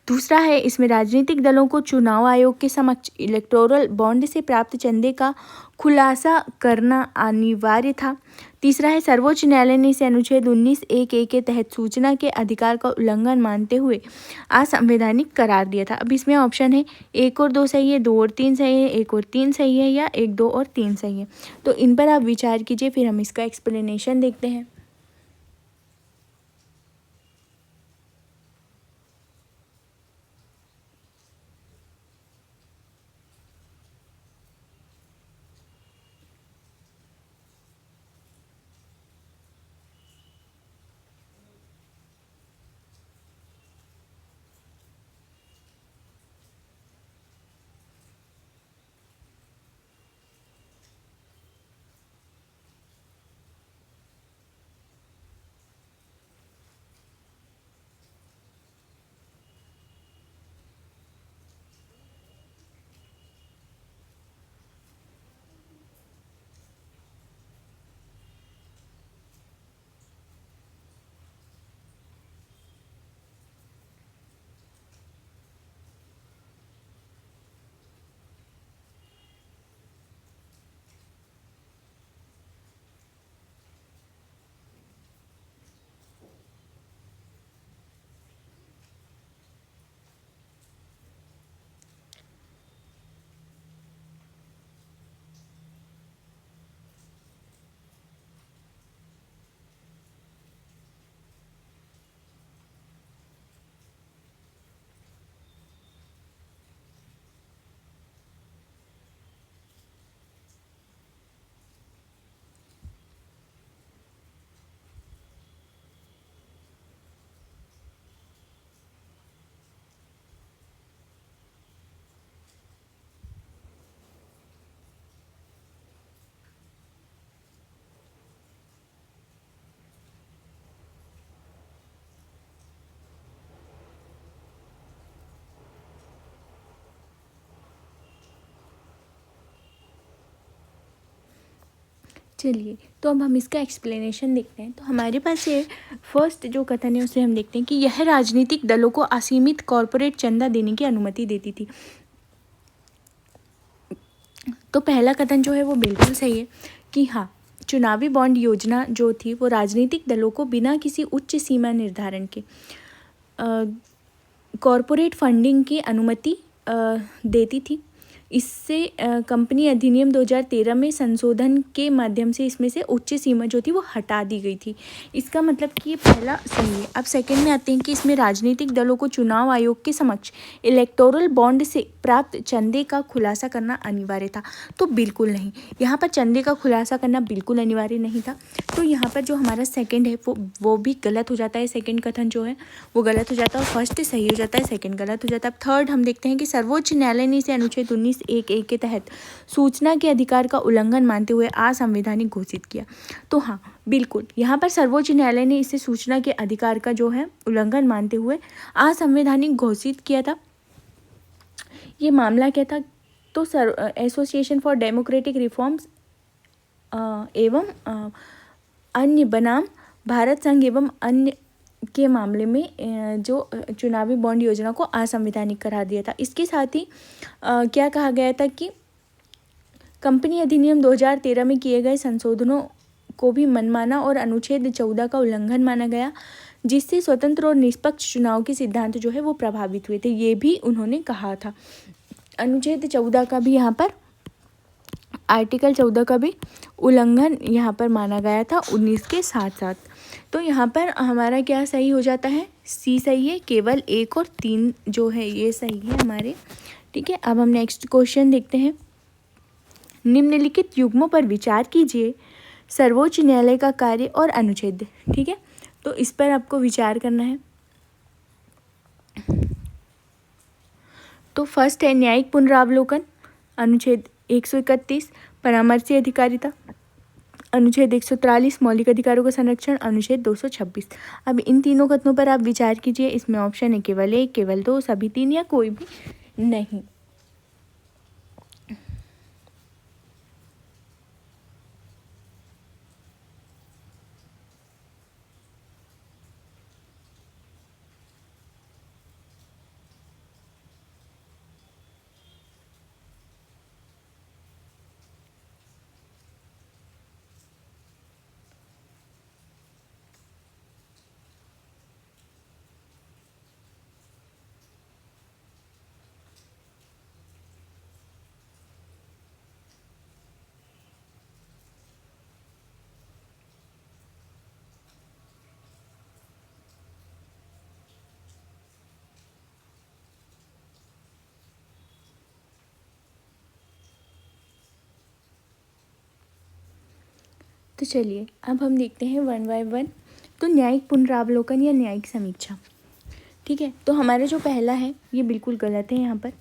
दूसरा है, इसमें राजनीतिक दलों को चुनाव आयोग के समक्ष इलेक्टोरल बॉन्ड से प्राप्त चंदे का खुलासा करना अनिवार्य था। तीसरा है, सर्वोच्च न्यायालय ने इसे अनुच्छेद 19(1)(a) के तहत सूचना के अधिकार का उल्लंघन मानते हुए असंवैधानिक करार दिया था। अब इसमें ऑप्शन है 1 और 2 सही है, 2 और 3 सही है, 1 और 3 सही है, या 1, 2 और 3 सही है। तो इन पर आप विचार कीजिए, फिर हम इसका एक्सप्लेनेशन देखते हैं। चलिए, तो अब हम इसका एक्सप्लेनेशन देखते हैं। तो हमारे पास ये फर्स्ट जो कथन है उसे हम देखते हैं कि यह राजनीतिक दलों को असीमित कॉरपोरेट चंदा देने की अनुमति देती थी। तो पहला कथन जो है वो बिल्कुल सही है कि हाँ, चुनावी बॉन्ड योजना जो थी वो राजनीतिक दलों को बिना किसी उच्च सीमा निर्धारण के कॉरपोरेट फंडिंग की अनुमति देती थी। इससे कंपनी अधिनियम 2013 में संशोधन के माध्यम से इसमें से उच्च सीमा जो थी वो हटा दी गई थी। इसका मतलब कि ये पहला सही है। अब सेकंड में आते हैं कि इसमें राजनीतिक दलों को चुनाव आयोग के समक्ष इलेक्टोरल बॉन्ड से प्राप्त चंदे का खुलासा करना अनिवार्य था। तो बिल्कुल नहीं, यहाँ पर चंदे का खुलासा करना बिल्कुल अनिवार्य नहीं था। तो यहाँ पर जो हमारा सेकेंड है वो भी गलत हो जाता है। सेकेंड कथन जो है वो गलत हो जाता है और फर्स्ट सही हो जाता है, सेकेंड गलत हो जाता है। अब थर्ड हम देखते हैं कि सर्वोच्च न्यायालय ने इसे अनुच्छेद 19(1)(a) के तहत सूचना के अधिकार का उल्लंघन मानते हुए असंवैधानिक घोषित किया। तो हाँ, बिल्कुल यहाँ पर सर्वोच्च न्यायालय ने इसे सूचना के अधिकार का जो है उल्लंघन मानते हुए असंवैधानिक घोषित किया था। ये मामला क्या था, तो एसोसिएशन फॉर डेमोक्रेटिक रिफॉर्म्स एवं अन्य बनाम भारत संघ एवं अन्य के मामले में जो चुनावी बॉन्ड योजना को असंवैधानिक करार दिया था। इसके साथ ही क्या कहा गया था कि कंपनी अधिनियम 2013 में किए गए संशोधनों को भी मनमाना और अनुच्छेद 14 का उल्लंघन माना गया, जिससे स्वतंत्र और निष्पक्ष चुनाव के सिद्धांत जो है वो प्रभावित हुए थे। ये भी उन्होंने कहा था। अनुच्छेद 14 का भी यहाँ पर आर्टिकल 14 का भी उल्लंघन यहाँ पर माना गया था 19 के साथ साथ। तो यहाँ पर हमारा क्या सही हो जाता है, सी सही है। केवल 1 और 3 जो है ये सही है हमारे। ठीक है, अब हम नेक्स्ट क्वेश्चन देखते हैं। निम्नलिखित युग्मों पर विचार कीजिए सर्वोच्च न्यायालय का कार्य और अनुच्छेद। ठीक है, तो इस पर आपको विचार करना है। तो फर्स्ट है न्यायिक पुनरावलोकन, अनुच्छेद 131, परामर्शी अधिकारिता, अनुच्छेद 143, मौलिक अधिकारों का संरक्षण, अनुच्छेद 226। अब इन तीनों कथनों पर आप विचार कीजिए। इसमें ऑप्शन है केवल एक, केवल दो, सभी तीन या कोई भी नहीं। तो चलिए अब हम देखते हैं वन बाय वन। तो न्यायिक पुनरावलोकन या न्यायिक समीक्षा। ठीक है, तो हमारा जो पहला है ये बिल्कुल गलत है यहाँ पर,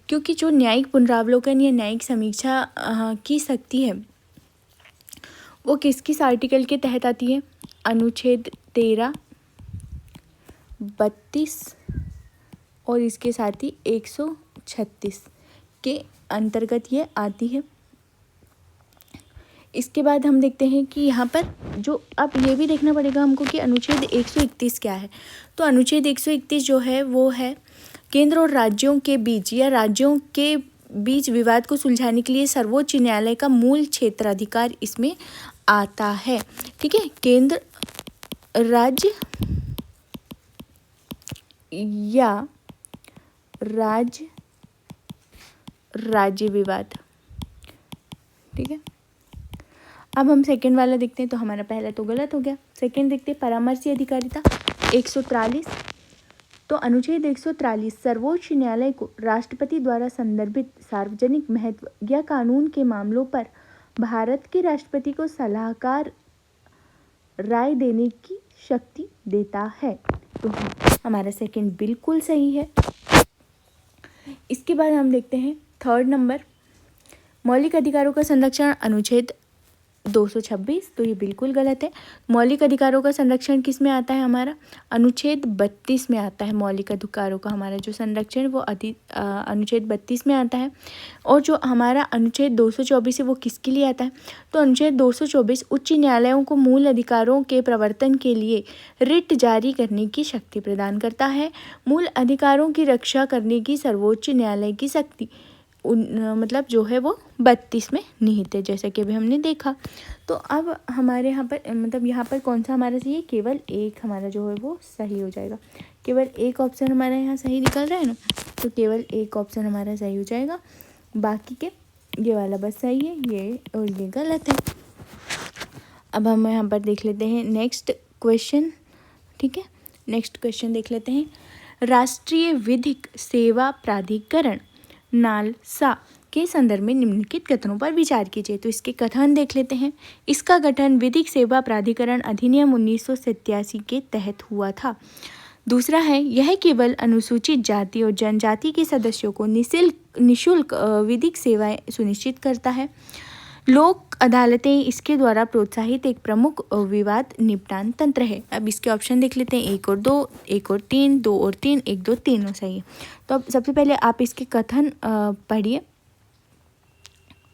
क्योंकि जो न्यायिक पुनरावलोकन या न्यायिक समीक्षा की सकती है वो किस किस आर्टिकल के तहत आती है? अनुच्छेद 13, 32 और इसके साथ ही 136 के अंतर्गत ये आती है। इसके बाद हम देखते हैं कि यहाँ पर जो अब ये भी देखना पड़ेगा हमको कि अनुच्छेद 131 क्या है। तो अनुच्छेद 131 जो है वो है केंद्र और राज्यों के बीच या राज्यों के बीच विवाद को सुलझाने के लिए सर्वोच्च न्यायालय का मूल क्षेत्राधिकार इसमें आता है। ठीक है, केंद्र राज्य या राज्य विवाद। ठीक है, अब हम सेकंड वाला देखते हैं। तो हमारा पहला तो गलत हो गया। सेकंड देखते हैं परामर्शी अधिकारिता 143। तो अनुच्छेद 143 सर्वोच्च न्यायालय को राष्ट्रपति द्वारा संदर्भित सार्वजनिक महत्व या कानून के मामलों पर भारत के राष्ट्रपति को सलाहकार राय देने की शक्ति देता है। तो हमारा सेकंड बिल्कुल सही है। इसके बाद हम देखते हैं थर्ड नंबर मौलिक अधिकारों का संरक्षण, अनुच्छेद 226। तो ये बिल्कुल गलत है। मौलिक अधिकारों का संरक्षण किस में आता है? हमारा अनुच्छेद 32 में आता है। मौलिक अधिकारों का हमारा जो संरक्षण वो अनुच्छेद 32 में आता है। और जो हमारा अनुच्छेद 224 है वो किसके लिए आता है? तो अनुच्छेद 224 उच्च न्यायालयों को मूल अधिकारों के प्रवर्तन के लिए रिट जारी करने की शक्ति प्रदान करता है। मूल अधिकारों की रक्षा करने की सर्वोच्च न्यायालय की शक्ति मतलब जो है वो 32 में निहित है, जैसा कि अभी हमने देखा। तो अब हमारे यहाँ पर मतलब यहाँ पर कौन सा हमारा सही है? केवल एक हमारा जो है वो सही हो जाएगा। केवल एक ऑप्शन हमारा यहाँ सही निकल रहा है ना, तो केवल एक ऑप्शन हमारा सही हो जाएगा। बाकी के ये वाला बस सही है, ये और ये गलत है। अब हम यहाँ पर देख लेते हैं नेक्स्ट क्वेश्चन। ठीक है, नेक्स्ट क्वेश्चन देख लेते हैं। राष्ट्रीय विधिक सेवा प्राधिकरण नालसा के संदर्भ में निम्नलिखित कथनों पर विचार कीजिए। तो इसके कथन देख लेते हैं। इसका गठन विधिक सेवा प्राधिकरण अधिनियम 1987 के तहत हुआ था। दूसरा है यह केवल अनुसूचित जाति और जनजाति के सदस्यों को निःशुल्क विधिक सेवाएं सुनिश्चित करता है। लोक अदालतें इसके द्वारा प्रोत्साहित एक प्रमुख विवाद निपटान तंत्र है। अब इसके ऑप्शन देख लेते हैं, 1 और 2, 1 और 3, 2 और 3, 1, 2, तीनों सही है। तो अब सबसे पहले आप इसके कथन पढ़िए,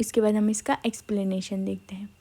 इसके बाद हम इसका एक्सप्लेनेशन देखते हैं।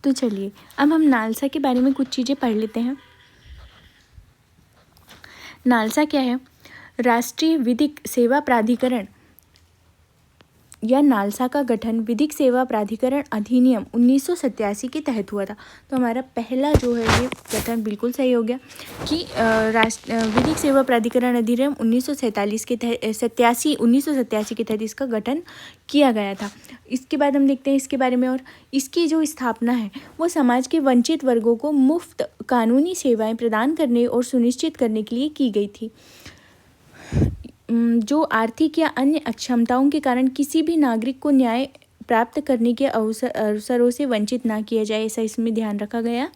तो चलिए अब हम नालसा के बारे में कुछ चीज़ें पढ़ लेते हैं। नालसा क्या है? राष्ट्रीय विधिक सेवा प्राधिकरण या नालसा का गठन विधिक सेवा प्राधिकरण अधिनियम 1987 के तहत हुआ था। तो हमारा पहला जो है ये गठन बिल्कुल सही हो गया कि विधिक सेवा प्राधिकरण अधिनियम 1947 के तहत 1987 के तहत इसका गठन किया गया था। इसके बाद हम देखते हैं इसके बारे में, और इसकी जो स्थापना है वो समाज के वंचित वर्गों को मुफ्त कानूनी सेवाएं प्रदान करने और सुनिश्चित करने के लिए की गई थी। जो आर्थिक या अन्य अक्षमताओं के कारण किसी भी नागरिक को न्याय प्राप्त करने के अवसरों से वंचित ना किया जाए, ऐसा इसमें ध्यान रखा गया।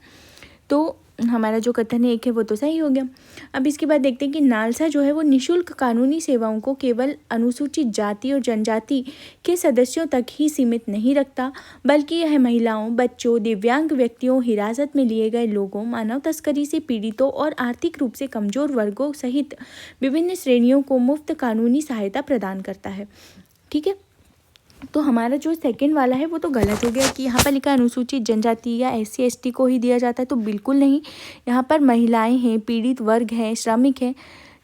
तो हमारा जो कथन है एक है वो तो सही हो गया। अब इसके बाद देखते हैं कि नालसा जो है वो निःशुल्क कानूनी सेवाओं को केवल अनुसूचित जाति और जनजाति के सदस्यों तक ही सीमित नहीं रखता, बल्कि यह महिलाओं, बच्चों, दिव्यांग व्यक्तियों, हिरासत में लिए गए लोगों, मानव तस्करी से पीड़ितों और आर्थिक रूप से कमजोर वर्गों सहित विभिन्न श्रेणियों को मुफ्त कानूनी सहायता प्रदान करता है। ठीक है, तो हमारा जो सेकंड वाला है वो तो गलत हो गया कि यहाँ पर लिखा अनुसूचित जनजाति या SC ST को ही दिया जाता है, तो बिल्कुल नहीं। यहाँ पर महिलाएं हैं, पीड़ित वर्ग हैं, श्रमिक हैं,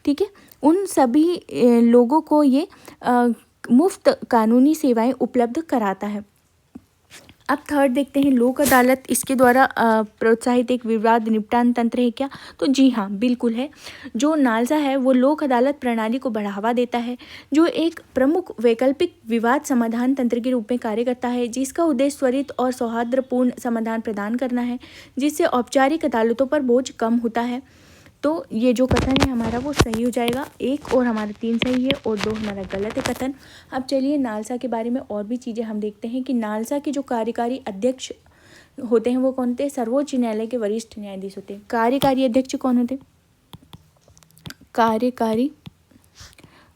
ठीक है, उन सभी लोगों को ये मुफ्त कानूनी सेवाएं उपलब्ध कराता है। अब थर्ड देखते हैं, लोक अदालत इसके द्वारा प्रोत्साहित एक विवाद निपटान तंत्र है क्या? तो जी हाँ, बिल्कुल है। जो नालसा है वो लोक अदालत प्रणाली को बढ़ावा देता है, जो एक प्रमुख वैकल्पिक विवाद समाधान तंत्र के रूप में कार्य करता है, जिसका उद्देश्य त्वरित और सौहार्दपूर्ण समाधान प्रदान करना है, जिससे औपचारिक अदालतों पर बोझ कम होता है। तो ये जो कथन है हमारा वो सही हो जाएगा। 1 और हमारा 3 सही है और 2 हमारा गलत है कथन। अब चलिए नालसा के बारे में और भी चीज़ें हम देखते हैं कि नालसा के जो कार्यकारी अध्यक्ष होते हैं वो कौन होते हैं? सर्वोच्च न्यायालय के वरिष्ठ न्यायाधीश होते हैं। कार्यकारी अध्यक्ष कौन होते हैं?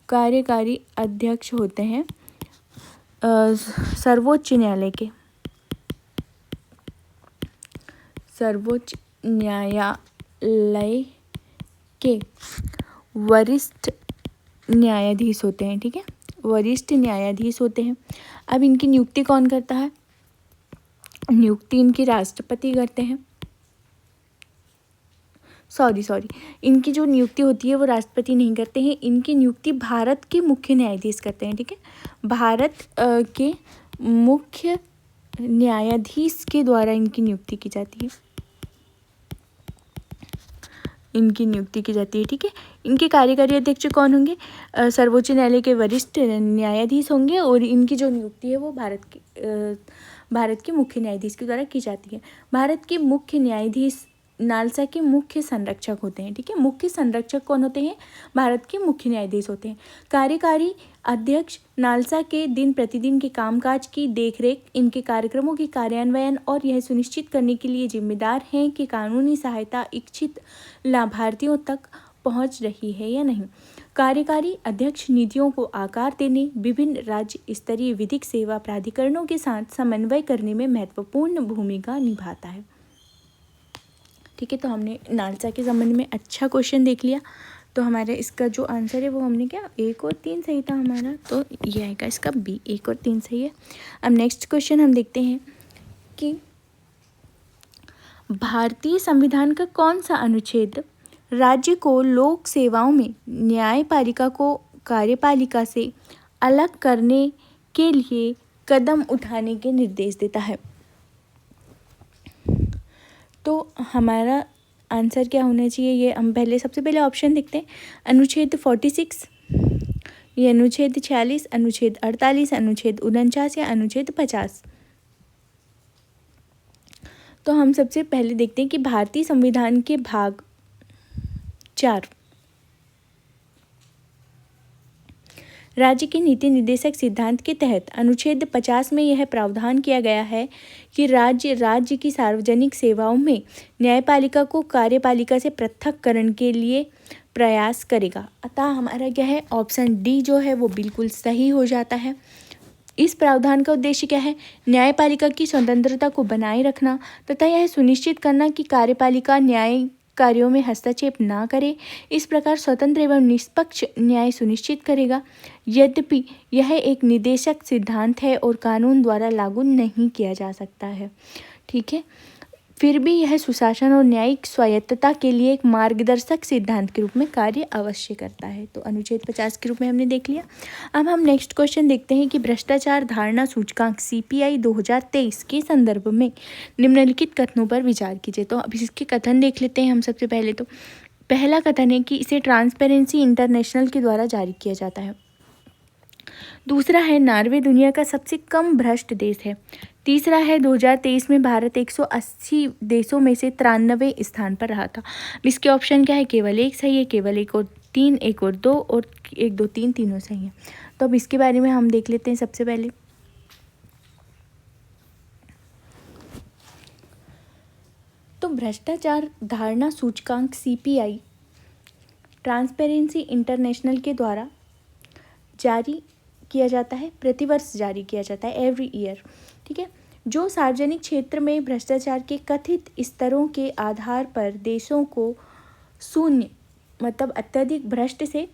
कार्यकारी अध्यक्ष होते हैं सर्वोच्च न्यायालय के के वरिष्ठ न्यायाधीश होते हैं। ठीक है, वरिष्ठ न्यायाधीश होते हैं। अब इनकी नियुक्ति कौन करता है? नियुक्ति इनकी राष्ट्रपति करते हैं। सॉरी, इनकी जो नियुक्ति होती है वो राष्ट्रपति नहीं करते हैं, इनकी नियुक्ति भारत के मुख्य न्यायाधीश करते हैं। ठीक है, भारत के मुख्य न्यायाधीश के द्वारा इनकी नियुक्ति की जाती है। ठीक है, इनके कार्यकारी अध्यक्ष कौन होंगे? सर्वोच्च न्यायालय के वरिष्ठ न्यायाधीश होंगे, और इनकी जो नियुक्ति है वो भारत के मुख्य न्यायाधीश के द्वारा की जाती है। भारत के मुख्य न्यायाधीश नालसा के मुख्य संरक्षक होते हैं। ठीक है, मुख्य संरक्षक कौन होते हैं? भारत के मुख्य न्यायाधीश होते हैं। कार्यकारी अध्यक्ष नालसा के दिन प्रतिदिन के कामकाज की देखरेख, इनके कार्यक्रमों के कार्यान्वयन और यह सुनिश्चित करने के लिए जिम्मेदार हैं कि कानूनी सहायता इच्छित लाभार्थियों तक पहुंच रही है या नहीं। कार्यकारी अध्यक्ष नीतियों को आकार देने, विभिन्न राज्य स्तरीय विधिक सेवा प्राधिकरणों के साथ समन्वय करने में महत्वपूर्ण भूमिका निभाता है। ठीक है, तो हमने नालसा के संबंध में अच्छा क्वेश्चन देख लिया। तो हमारे इसका जो आंसर है वो हमने क्या 1 और 3 सही था हमारा, तो ये आएगा इसका B, 1 और 3 सही है। अब नेक्स्ट क्वेश्चन हम देखते हैं कि भारतीय संविधान का कौन सा अनुच्छेद राज्य को लोक सेवाओं में न्यायपालिका को कार्यपालिका से अलग करने के लिए कदम उठाने के निर्देश देता है? तो हमारा आंसर क्या होना चाहिए? ये हम सबसे पहले ऑप्शन देखते हैं। अनुच्छेद 46, ये अनुच्छेद 46, अनुच्छेद 48, अनुच्छेद 49 या अनुच्छेद 50। तो हम सबसे पहले देखते हैं कि भारतीय संविधान के भाग 4 राज्य के नीति निर्देशक सिद्धांत के तहत अनुच्छेद 50 में यह प्रावधान किया गया है कि राज्य की सार्वजनिक सेवाओं में न्यायपालिका को कार्यपालिका से पृथक्करण के लिए प्रयास करेगा। अतः हमारा क्या है? ऑप्शन डी जो है वो बिल्कुल सही हो जाता है। इस प्रावधान का उद्देश्य क्या है? न्यायपालिका की स्वतंत्रता को बनाए रखना तथा यह सुनिश्चित करना कि कार्यपालिका न्याय कार्यों में हस्तक्षेप ना करे। इस प्रकार स्वतंत्र एवं निष्पक्ष न्याय सुनिश्चित करेगा। यद्यपि यह एक निदेशक सिद्धांत है और कानून द्वारा लागू नहीं किया जा सकता है। ठीक है। फिर भी यह सुशासन और न्यायिक स्वायत्तता के लिए एक मार्गदर्शक सिद्धांत के रूप में कार्य अवश्य करता है। तो अनुच्छेद 50 के रूप में हमने देख लिया। अब हम नेक्स्ट क्वेश्चन देखते हैं कि भ्रष्टाचार धारणा सूचकांक CPI 2023 के संदर्भ में निम्नलिखित कथनों पर विचार कीजिए। तो अब इसके कथन देख लेते हैं हम सबसे पहले। तो पहला कथन है कि इसे ट्रांसपेरेंसी इंटरनेशनल के द्वारा जारी किया जाता है। दूसरा है नॉर्वे दुनिया का सबसे कम भ्रष्ट देश है। तीसरा है 2023 में भारत 180 देशों में से 93 स्थान पर रहा था। इसके ऑप्शन क्या है? केवल एक सही है, केवल एक और तीन, एक और दो, और एक दो तीन, तीनों सही है। तो अब इसके बारे में हम देख लेते हैं सबसे पहले। तो भ्रष्टाचार धारणा सूचकांक CPI ट्रांसपेरेंसी इंटरनेशनल के द्वारा जारी किया जाता है, प्रतिवर्ष जारी किया जाता है, एवरी ईयर। ठीक है। जो सार्वजनिक क्षेत्र में भ्रष्टाचार के कथित स्तरों के आधार पर देशों को 0 मतलब अत्यधिक भ्रष्ट से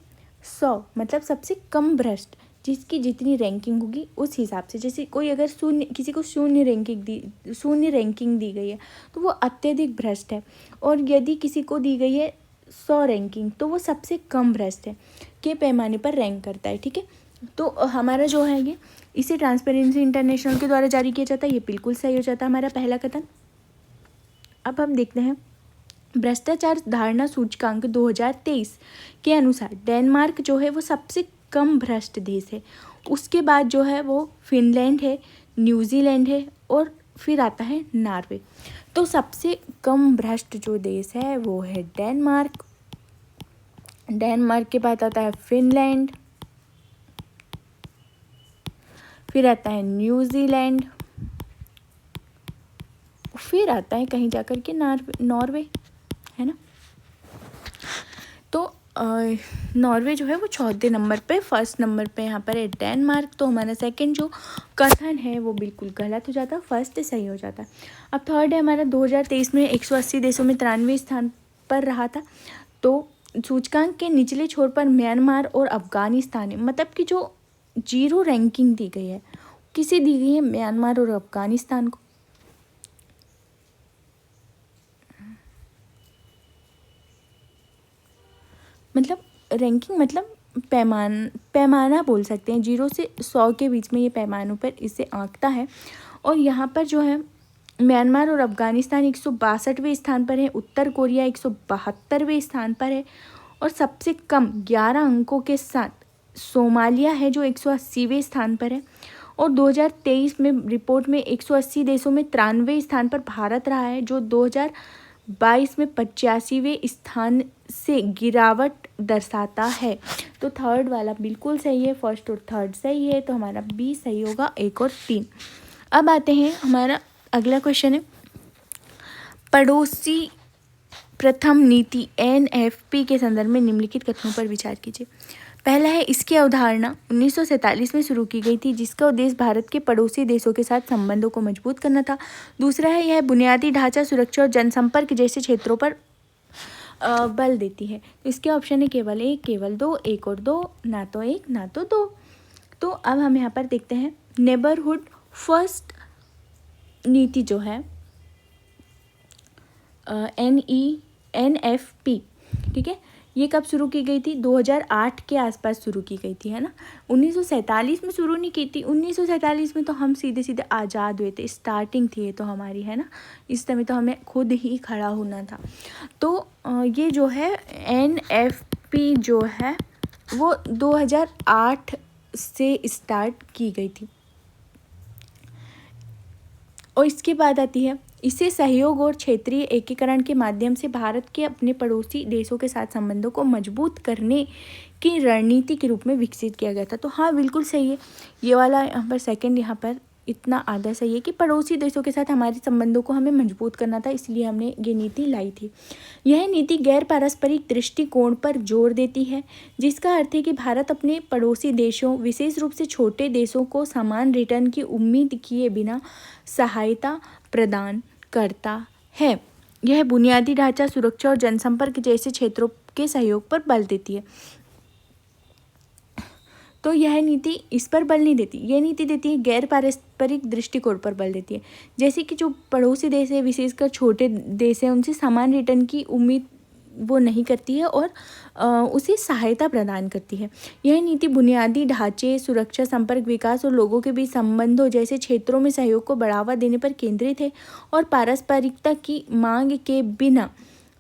100 मतलब सबसे कम भ्रष्ट, जिसकी जितनी रैंकिंग होगी उस हिसाब से। जैसे कोई अगर किसी को 0 रैंकिंग दी गई है तो वो अत्यधिक भ्रष्ट है, और यदि किसी को दी गई है 100 रैंकिंग तो वो सबसे कम भ्रष्ट है के पैमाने पर रैंक करता है। ठीक है। तो हमारा जो है ये इसे ट्रांसपेरेंसी इंटरनेशनल के द्वारा जारी किया जाता है। ये बिल्कुल सही हो जाता है हमारा पहला कथन। अब हम देखते हैं भ्रष्टाचार धारणा सूचकांक 2023 के अनुसार डेनमार्क जो है वो सबसे कम भ्रष्ट देश है। उसके बाद जो है वो फिनलैंड है, न्यूजीलैंड है, और फिर आता है नॉर्वे। तो सबसे कम भ्रष्ट जो देश है वो है डेनमार्क। डेनमार्क के बाद आता है फिनलैंड, फिर आता है न्यूजीलैंड, फिर आता है कहीं जाकर के नॉर्वे, है ना। तो नॉर्वे जो है वो 4थे नंबर पे, फर्स्ट नंबर पे यहाँ पर है डेनमार्क। तो हमारा सेकंड जो कथन है वो बिल्कुल गलत हो जाता है, फर्स्ट सही हो जाता है। अब थर्ड है हमारा 2023 में 180 देशों में 93 स्थान पर रहा था। तो सूचकांक के निचले छोर पर म्यांमार और अफगानिस्तान है, मतलब कि जो 0 रैंकिंग दी गई है किसे दी गई है? म्यांमार और अफगानिस्तान को। मतलब रैंकिंग मतलब पैमाना बोल सकते हैं, 0 से 100 के बीच में ये पैमानों पर इसे आंकता है। और यहाँ पर जो है म्यांमार और अफगानिस्तान 162वें स्थान पर है, उत्तर कोरिया 172वें स्थान पर है, और सबसे कम 11 अंकों के साथ सोमालिया है जो 180वें स्थान पर है। और 2023 में रिपोर्ट में 180 देशों में 93वें स्थान पर भारत रहा है, जो 2022 में 85वें स्थान से गिरावट दर्शाता है। तो थर्ड वाला बिल्कुल सही है, फर्स्ट और थर्ड सही है, तो हमारा बी सही होगा, 1 और 3। अब आते हैं हमारा अगला क्वेश्चन है पड़ोसी प्रथम नीति NFP के संदर्भ में निम्नलिखित कथनों पर विचार कीजिए। पहला है इसकी अवधारणा 1947 में शुरू की गई थी, जिसका उद्देश्य भारत के पड़ोसी देशों के साथ संबंधों को मजबूत करना था। दूसरा है यह बुनियादी ढांचा, सुरक्षा और जनसंपर्क जैसे क्षेत्रों पर बल देती है। तो इसके ऑप्शन है केवल 1, केवल 2, 1 और 2, ना तो 1 ना तो 2। तो अब हम यहाँ पर देखते हैं नेबरहुड फर्स्ट नीति जो है NFP, ठीक है, ये कब शुरू की गई थी? 2008 के आसपास शुरू की गई थी, है ना। 1947 में शुरू नहीं की थी। 1947 में तो हम सीधे सीधे आज़ाद हुए थे, स्टार्टिंग थी ये तो हमारी, है ना। इस समय तो हमें खुद ही खड़ा होना था। तो ये जो है NFP जो है वो 2008 से स्टार्ट की गई थी। और इसके बाद आती है इसे सहयोग और क्षेत्रीय एकीकरण के माध्यम से भारत के अपने पड़ोसी देशों के साथ संबंधों को मजबूत करने की रणनीति के रूप में विकसित किया गया था। तो हाँ बिल्कुल सही है, ये वाला यहाँ पर सेकंड यहाँ पर इतना आधा सही है कि पड़ोसी देशों के साथ हमारे संबंधों को हमें मजबूत करना था, इसलिए हमने ये नीति लाई थी। यह नीति गैर पारस्परिक दृष्टिकोण पर जोर देती है, जिसका अर्थ है कि भारत अपने पड़ोसी देशों, विशेष रूप से छोटे देशों को समान रिटर्न की उम्मीद किए बिना सहायता प्रदान करता है। यह बुनियादी ढांचा, सुरक्षा और जनसंपर्क जैसे क्षेत्रों के सहयोग पर बल देती है। तो यह नीति इस पर बल नहीं देती, यह नीति देती है गैर पारस्परिक दृष्टिकोण पर बल देती है। जैसे कि जो पड़ोसी देश है, विशेषकर छोटे देश है, उनसे समान रिटर्न की उम्मीद वो नहीं करती है और उसे सहायता प्रदान करती है। यह नीति बुनियादी ढांचे, सुरक्षा, संपर्क, विकास और लोगों के बीच संबंधों जैसे क्षेत्रों में सहयोग को बढ़ावा देने पर केंद्रित है और पारस्परिकता की मांग के बिना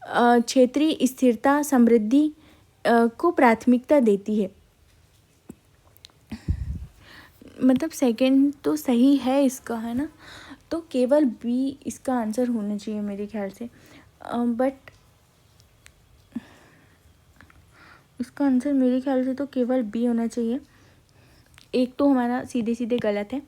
क्षेत्रीय स्थिरता, समृद्धि को प्राथमिकता देती है। मतलब सेकंड तो सही है इसका, है ना, तो केवल बी इसका आंसर होना चाहिए मेरे ख्याल से। बट इसका आंसर मेरे ख्याल से तो केवल बी होना चाहिए। एक तो हमारा सीधे सीधे गलत है।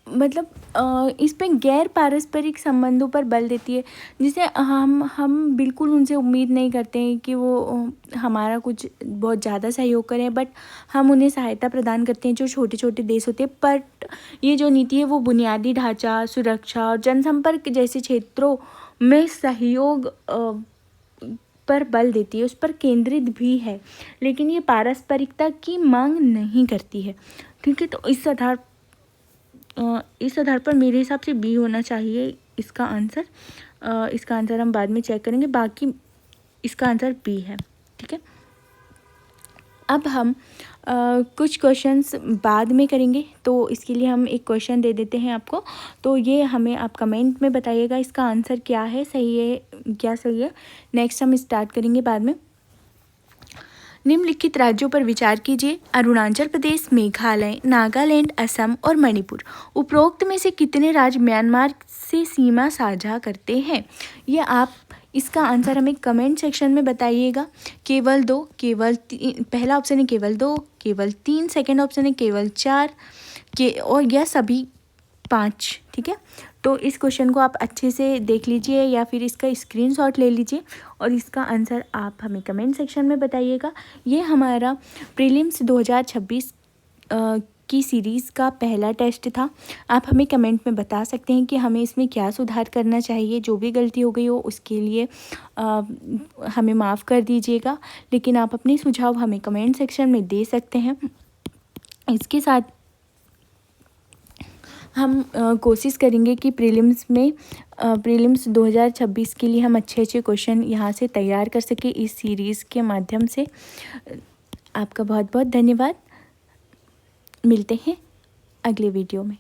मतलब इस पे गैर पारस्परिक संबंधों पर बल देती है, जिसे हम बिल्कुल उनसे उम्मीद नहीं करते हैं कि वो हमारा कुछ बहुत ज़्यादा सहयोग करें, बट हम उन्हें सहायता प्रदान करते हैं जो छोटे छोटे देश होते हैं। बट ये जो नीति है वो बुनियादी ढांचा, सुरक्षा और जनसंपर्क जैसे क्षेत्रों में सहयोग पर बल देती है, उस पर केंद्रित भी है, लेकिन ये पारस्परिकता की मांग नहीं करती है। ठीक है, तो इस आधार पर मेरे हिसाब से बी होना चाहिए इसका आंसर। इसका आंसर हम बाद में चेक करेंगे, बाकी इसका आंसर बी है। ठीक है, अब हम कुछ क्वेश्चंस बाद में करेंगे, तो इसके लिए हम एक क्वेश्चन दे देते हैं आपको, तो ये हमें आप कमेंट में बताइएगा इसका आंसर क्या है, सही है क्या सही है। नेक्स्ट हम स्टार्ट करेंगे बाद में। निम्नलिखित राज्यों पर विचार कीजिए: अरुणाचल प्रदेश, मेघालय, नागालैंड, असम और मणिपुर। उपरोक्त में से कितने राज्य म्यांमार से सीमा साझा करते हैं? ये आप इसका आंसर हमें कमेंट सेक्शन में बताइएगा। केवल 2, केवल 3, पहला ऑप्शन है केवल 2, केवल 3, सेकेंड ऑप्शन है केवल 4 और यह सभी 5। ठीक है, तो इस क्वेश्चन को आप अच्छे से देख लीजिए या फिर इसका स्क्रीनशॉट ले लीजिए और इसका आंसर आप हमें कमेंट सेक्शन में बताइएगा। ये हमारा प्रीलिम्स 2026 की सीरीज़ का पहला टेस्ट था। आप हमें कमेंट में बता सकते हैं कि हमें इसमें क्या सुधार करना चाहिए। जो भी गलती हो गई हो उसके लिए हमें माफ़ कर दीजिएगा, लेकिन आप अपने सुझाव हमें कमेंट सेक्शन में दे सकते हैं। इसके साथ हम कोशिश करेंगे कि प्रीलिम्स 2026 के लिए हम अच्छे क्वेश्चन यहाँ से तैयार कर सके इस सीरीज़ के माध्यम से। आपका बहुत बहुत धन्यवाद। मिलते हैं अगले वीडियो में।